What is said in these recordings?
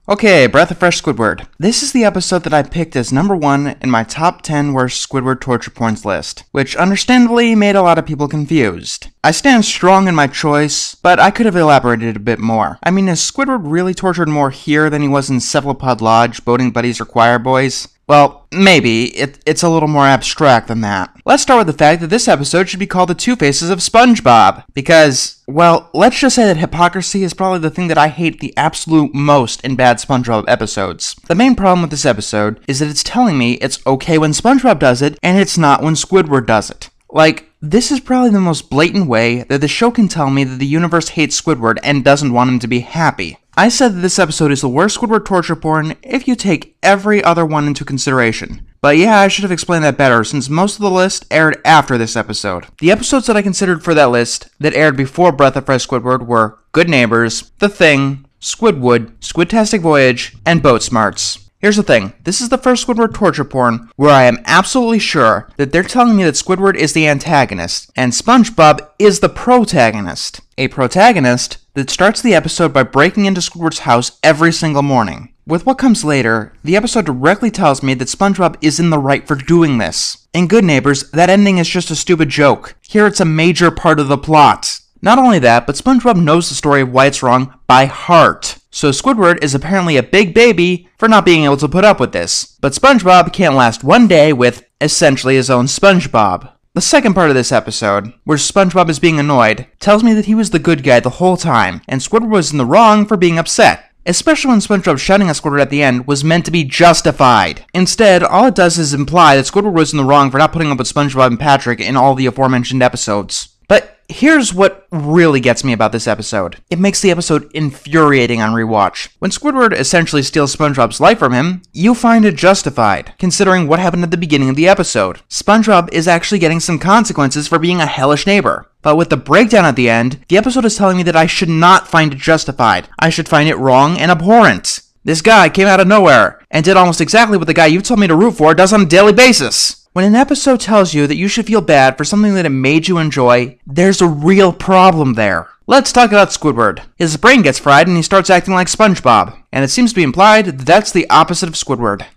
Okay, Breath of Fresh Squidward. This is the episode that I picked as number 1 in my top 10 worst Squidward torture porns list, which understandably made a lot of people confused. I stand strong in my choice, but I could have elaborated a bit more. I mean, is Squidward really tortured more here than he was in Cephalopod Lodge, Boating Buddies, or Choir Boys? Well, maybe. It's a little more abstract than that. Let's start with the fact that this episode should be called The Two Faces of SpongeBob, because, well, let's just say that hypocrisy is probably the thing that I hate the absolute most in bad SpongeBob episodes. The main problem with this episode is that it's telling me it's okay when SpongeBob does it, and it's not when Squidward does it. Like, this is probably the most blatant way that the show can tell me that the universe hates Squidward and doesn't want him to be happy. I said that this episode is the worst Squidward torture porn if you take every other one into consideration. But yeah, I should have explained that better since most of the list aired after this episode. The episodes that I considered for that list that aired before Breath of Fresh Squidward were Good Neighbors, The Thing, Squidward, Squidtastic Voyage, and Boat Smarts. Here's the thing, this is the first Squidward torture porn where I am absolutely sure that they're telling me that Squidward is the antagonist, and SpongeBob is the protagonist. A protagonist that starts the episode by breaking into Squidward's house every single morning. With what comes later, the episode directly tells me that SpongeBob is in the right for doing this. In Good Neighbors, that ending is just a stupid joke. Here it's a major part of the plot. Not only that, but SpongeBob knows the story of why it's wrong by heart. So Squidward is apparently a big baby for not being able to put up with this. But SpongeBob can't last one day with, essentially, his own SpongeBob. The second part of this episode, where SpongeBob is being annoyed, tells me that he was the good guy the whole time, and Squidward was in the wrong for being upset. Especially when SpongeBob shouting at Squidward at the end was meant to be justified. Instead, all it does is imply that Squidward was in the wrong for not putting up with SpongeBob and Patrick in all the aforementioned episodes. But here's what really gets me about this episode. It makes the episode infuriating on rewatch. When Squidward essentially steals SpongeBob's life from him, you find it justified, considering what happened at the beginning of the episode. SpongeBob is actually getting some consequences for being a hellish neighbor. But with the breakdown at the end, the episode is telling me that I should not find it justified. I should find it wrong and abhorrent. This guy came out of nowhere and did almost exactly what the guy you told me to root for does on a daily basis. When an episode tells you that you should feel bad for something that it made you enjoy, there's a real problem there. Let's talk about Squidward. His brain gets fried and he starts acting like SpongeBob. And it seems to be implied that that's the opposite of Squidward.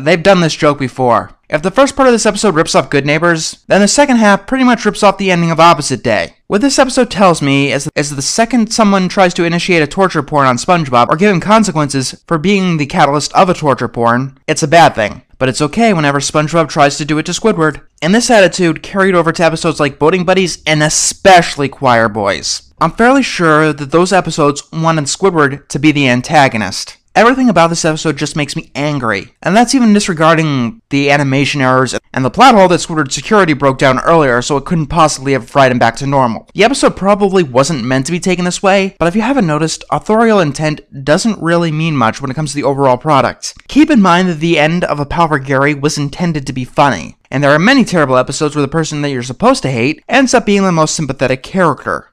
They've done this joke before. If the first part of this episode rips off Good Neighbors, then the second half pretty much rips off the ending of Opposite Day. What this episode tells me is the second someone tries to initiate a torture porn on SpongeBob or give him consequences for being the catalyst of a torture porn, it's a bad thing. But it's okay whenever SpongeBob tries to do it to Squidward. And this attitude carried over to episodes like Boating Buddies and especially Choir Boys. I'm fairly sure that those episodes wanted Squidward to be the antagonist. Everything about this episode just makes me angry, and that's even disregarding the animation errors and the plot hole that Squidward's security broke down earlier so it couldn't possibly have fried him back to normal. The episode probably wasn't meant to be taken this way, but if you haven't noticed, authorial intent doesn't really mean much when it comes to the overall product. Keep in mind that the end of A Pal for Gary was intended to be funny, and there are many terrible episodes where the person that you're supposed to hate ends up being the most sympathetic character.